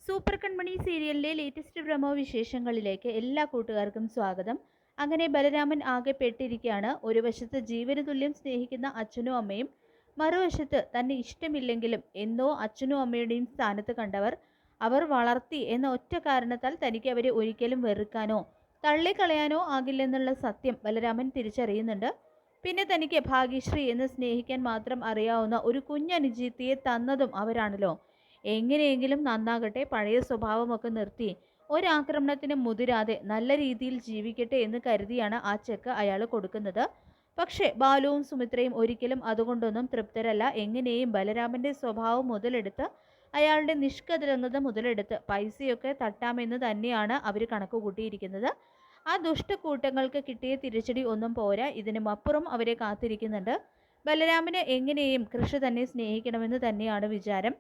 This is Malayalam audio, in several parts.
സൂപ്പർ കൺമണി സീരിയലിലെ ലേറ്റസ്റ്റ് പ്രമോ വിശേഷങ്ങളിലേക്ക് എല്ലാ കൂട്ടുകാർക്കും സ്വാഗതം. അങ്ങനെ ബലരാമൻ ആകെ പെട്ടിരിക്കുകയാണ്. ഒരു വശത്ത് ജീവന് തുല്യം സ്നേഹിക്കുന്ന അച്ഛനും അമ്മയും, മറുവശത്ത് തന്നെ ഇഷ്ടമില്ലെങ്കിലും എന്തോ അച്ഛനും അമ്മയുടെയും സ്ഥാനത്ത് കണ്ടവർ അവർ വളർത്തി എന്ന ഒറ്റ കാരണത്താൽ തനിക്ക് അവരെ ഒരിക്കലും വെറുക്കാനോ തള്ളിക്കളയാനോ ആകില്ലെന്നുള്ള സത്യം ബലരാമൻ തിരിച്ചറിയുന്നുണ്ട്. പിന്നെ തനിക്ക് ഭാഗ്യശ്രീ എന്ന് സ്നേഹിക്കാൻ മാത്രം അറിയാവുന്ന ഒരു കുഞ്ഞനുജീത്തിയെ തന്നതും അവരാണല്ലോ. എങ്ങനെയെങ്കിലും നന്നാകട്ടെ, പഴയ സ്വഭാവമൊക്കെ നിർത്തി ഒരാക്രമണത്തിന് മുതിരാതെ നല്ല രീതിയിൽ ജീവിക്കട്ടെ എന്ന് കരുതിയാണ് ആ ചെക്ക് അയാൾ കൊടുക്കുന്നത്. പക്ഷേ ബാലുവും സുമിത്രയും ഒരിക്കലും അതുകൊണ്ടൊന്നും തൃപ്തരല്ല. എങ്ങനെയും ബലരാമന്റെ സ്വഭാവം മുതലെടുത്ത്, അയാളുടെ നിഷ്കലങ്കത മുതലെടുത്ത് പൈസയൊക്കെ തട്ടാമെന്ന് തന്നെയാണ് അവർ കണക്ക് കൂട്ടിയിരിക്കുന്നത്. ആ ദുഷ്ടക്കൂട്ടങ്ങൾക്ക് കിട്ടിയ തിരിച്ചടി ഒന്നും പോരാ, ഇതിനുമപ്പുറം അവരെ കാത്തിരിക്കുന്നുണ്ട്. ബലരാമന് എങ്ങനെയും കൃഷി തന്നെ സ്നേഹിക്കണമെന്ന് തന്നെയാണ് വിചാരം.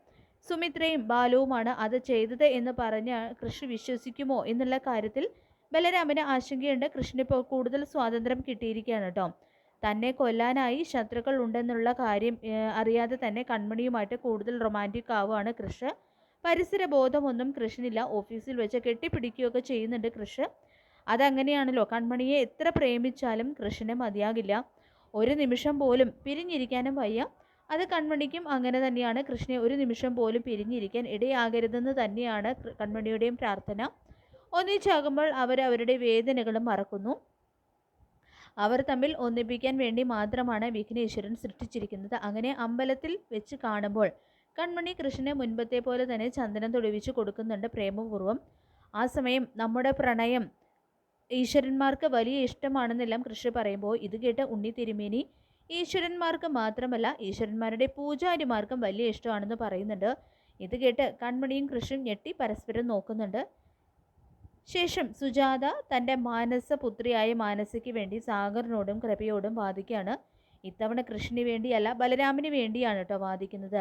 സുമിത്രയും ബാലുവുമാണ് അത് ചെയ്തത് എന്ന് പറഞ്ഞ് കൃഷി വിശ്വസിക്കുമോ എന്നുള്ള കാര്യത്തിൽ ബലരാമന് ആശങ്കയുണ്ട്. കൃഷ്ണന് ഇപ്പോൾ കൂടുതൽ സ്വാതന്ത്ര്യം കിട്ടിയിരിക്കുകയാണ് കേട്ടോ. തന്നെ കൊല്ലാനായി ശത്രുക്കൾ ഉണ്ടെന്നുള്ള കാര്യം അറിയാതെ തന്നെ കൺമണിയുമായിട്ട് കൂടുതൽ റൊമാൻറ്റിക് ആവുകയാണ് കൃഷ്. പരിസര ബോധമൊന്നും കൃഷ്ണനില്ല. ഓഫീസിൽ വെച്ച് കെട്ടിപ്പിടിക്കുകയൊക്കെ ചെയ്യുന്നുണ്ട് കൃഷ്. അതങ്ങനെയാണല്ലോ, കൺമണിയെ എത്ര പ്രേമിച്ചാലും കൃഷ്ണന് മതിയാകില്ല. ഒരു നിമിഷം പോലും പിരിഞ്ഞിരിക്കാനും വയ്യ. അത് കൺമണിക്കും അങ്ങനെ തന്നെയാണ്. കൃഷ്ണനെ ഒരു നിമിഷം പോലും പിരിഞ്ഞിരിക്കാൻ ഇടയാകരുതെന്ന് തന്നെയാണ് കൺമണിയുടെയും പ്രാർത്ഥന. ഒന്നിച്ചാകുമ്പോൾ അവരുടെ വേദനകളും മറക്കുന്നു. അവർ തമ്മിൽ ഒന്നിപ്പിക്കാൻ വേണ്ടി മാത്രമാണ് വിഘ്നേശ്വരൻ സൃഷ്ടിച്ചിരിക്കുന്നത്. അങ്ങനെ അമ്പലത്തിൽ വെച്ച് കാണുമ്പോൾ കൺമണി കൃഷ്ണനെ മുൻപത്തെ പോലെ തന്നെ ചന്ദനം തൊടുവിച്ച് കൊടുക്കുന്നുണ്ട് പ്രേമപൂർവ്വം. ആ സമയം നമ്മുടെ പ്രണയം ഈശ്വരന്മാർക്ക് വലിയ ഇഷ്ടമാണെന്നെല്ലാം കൃഷ്ണ പറയുമ്പോൾ ഇത് കേട്ട് ഉണ്ണി തിരുമേനി ഈശ്വരന്മാർക്ക് മാത്രമല്ല ഈശ്വരന്മാരുടെ പൂജാരിമാർക്കും വലിയ ഇഷ്ടമാണെന്ന് പറയുന്നുണ്ട്. ഇത് കേട്ട് കൺമണിയും കൃഷ്ണനും ഞെട്ടി പരസ്പരം നോക്കുന്നുണ്ട്. ശേഷം സുജാത തൻ്റെ മാനസപുത്രിയായ മാനസയ്ക്ക് വേണ്ടി സാഗറിനോടും കൃപയോടും വാദിക്കുകയാണ്. ഇത്തവണ കൃഷ്ണന് വേണ്ടിയല്ല, ബലരാമന് വേണ്ടിയാണ് കേട്ടോ വാദിക്കുന്നത്.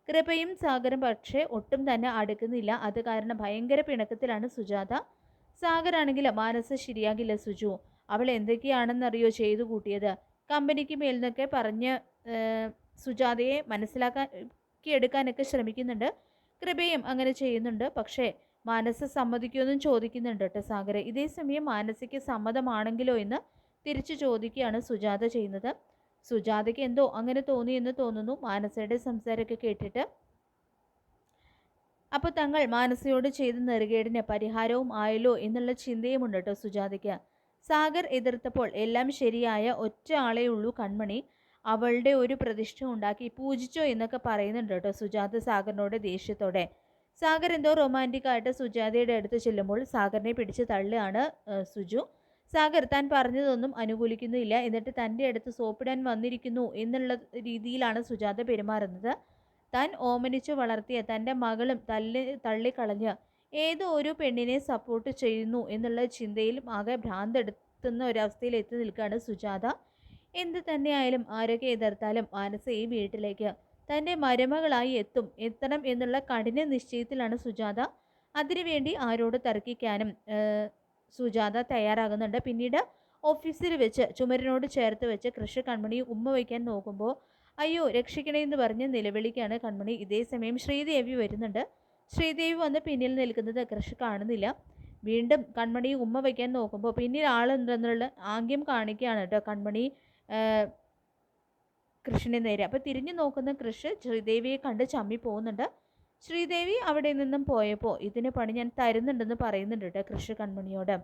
കൃപയും സാഗറും പക്ഷേ ഒട്ടും തന്നെ അടുക്കുന്നില്ല. അത് കാരണം ഭയങ്കര പിണക്കത്തിലാണ് സുജാത. സാഗറാണെങ്കിൽ മാനസ ശരിയാകില്ല സുജു, അവൾ എന്തൊക്കെയാണെന്നറിയോ ചെയ്തു കൂട്ടിയത്. കമ്പനിക്ക് മേൽന്നൊക്കെ പറഞ്ഞ് സുജാതയെ മനസ്സിലാക്കിയെടുക്കാനൊക്കെ ശ്രമിക്കുന്നുണ്ട്. കൃപയും അങ്ങനെ ചെയ്യുന്നുണ്ട്. പക്ഷേ മാനസ സമ്മതിക്കുമെന്നും ചോദിക്കുന്നുണ്ട് കേട്ടോ സാഗരെ. ഇതേസമയം മാനസയ്ക്ക് സമ്മതമാണെങ്കിലോ എന്ന് തിരിച്ചു ചോദിക്കുകയാണ് സുജാത ചെയ്യുന്നത്. സുജാതയ്ക്ക് എന്തോ അങ്ങനെ തോന്നിയെന്ന് തോന്നുന്നു മാനസയുടെ സംസാരമൊക്കെ കേട്ടിട്ട്. അപ്പോൾ തങ്ങൾ മാനസയോട് ചെയ്ത നെറുകേടിന് പരിഹാരവും ആയല്ലോ എന്നുള്ള ചിന്തയുമുണ്ട് കേട്ടോ സുജാതയ്ക്ക്. സാഗർ എതിർത്തപ്പോൾ എല്ലാം ശരിയായ ഒറ്റ ആളേ ഉള്ളൂ കൺമണി. അവളുടെ ഒരു പ്രതിഷ്ഠ ഉണ്ടാക്കി പൂജിച്ചോ എന്നൊക്കെ പറയുന്നുണ്ട് കേട്ടോ സുജാത സാഗറിനോട് ദേഷ്യത്തോടെ. സാഗർ എന്തോ റൊമാൻറ്റിക്കായിട്ട് സുജാതയുടെ അടുത്ത് ചെല്ലുമ്പോൾ സാഗറിനെ പിടിച്ച് തള്ളുകയാണ് സുജു. സാഗർ താൻ പറഞ്ഞതൊന്നും അനുകൂലിക്കുന്നില്ല. എന്നിട്ട് തൻ്റെ അടുത്ത് സോപ്പിടാൻ വന്നിരിക്കുന്നു എന്നുള്ള രീതിയിലാണ് സുജാത പെരുമാറുന്നത്. താൻ ഓമനിച്ചു വളർത്തിയ തൻ്റെ മകളും തള്ളിക്കളഞ്ഞ് ഏതോ ഒരു പെണ്ണിനെ സപ്പോർട്ട് ചെയ്യുന്നു എന്നുള്ള ചിന്തയിലും ആകെ ഭ്രാന്തെടുത്തുന്ന ഒരവസ്ഥയിൽ എത്തി നിൽക്കുകയാണ് സുജാത. എന്ത് തന്നെയായാലും ആരൊക്കെ എതിർത്താലും മാനസ ഈ വീട്ടിലേക്ക് തൻ്റെ മരുമകളായി എത്തണം എന്നുള്ള കഠിന നിശ്ചയത്തിലാണ് സുജാത. അതിനുവേണ്ടി ആരോട് തർക്കിക്കാനും സുജാത തയ്യാറാകുന്നുണ്ട്. പിന്നീട് ഓഫീസിൽ വെച്ച് ചുമരിനോട് ചേർത്ത് വെച്ച് കൃഷി കൺമണി ഉമ്മ വയ്ക്കാൻ നോക്കുമ്പോൾ അയ്യോ രക്ഷിക്കണേ എന്ന് പറഞ്ഞ് നിലവിളിക്കാണ് കൺമണി. ഇതേസമയം ശ്രീദേവി വരുന്നുണ്ട്. ശ്രീദേവി വന്ന് പിന്നിൽ നിൽക്കുന്നത് കൃഷി കാണുന്നില്ല. വീണ്ടും കൺമണി ഉമ്മ വയ്ക്കാൻ നോക്കുമ്പോൾ പിന്നിൽ ആളുണ്ടെന്നുള്ള ആംഗ്യം കാണിക്കുകയാണ് കേട്ടോ കൺമണി കൃഷ്ണന് നേരെ. അപ്പോൾ തിരിഞ്ഞു നോക്കുന്ന കൃഷ് ശ്രീദേവിയെ കണ്ട് ചമ്മി പോകുന്നുണ്ട്. ശ്രീദേവി അവിടെ നിന്നും പോയപ്പോൾ ഇതിന് പണി ഞാൻ തരുന്നുണ്ടെന്ന് പറയുന്നുണ്ട് കേട്ടോ കൃഷി കൺമണിയോട്.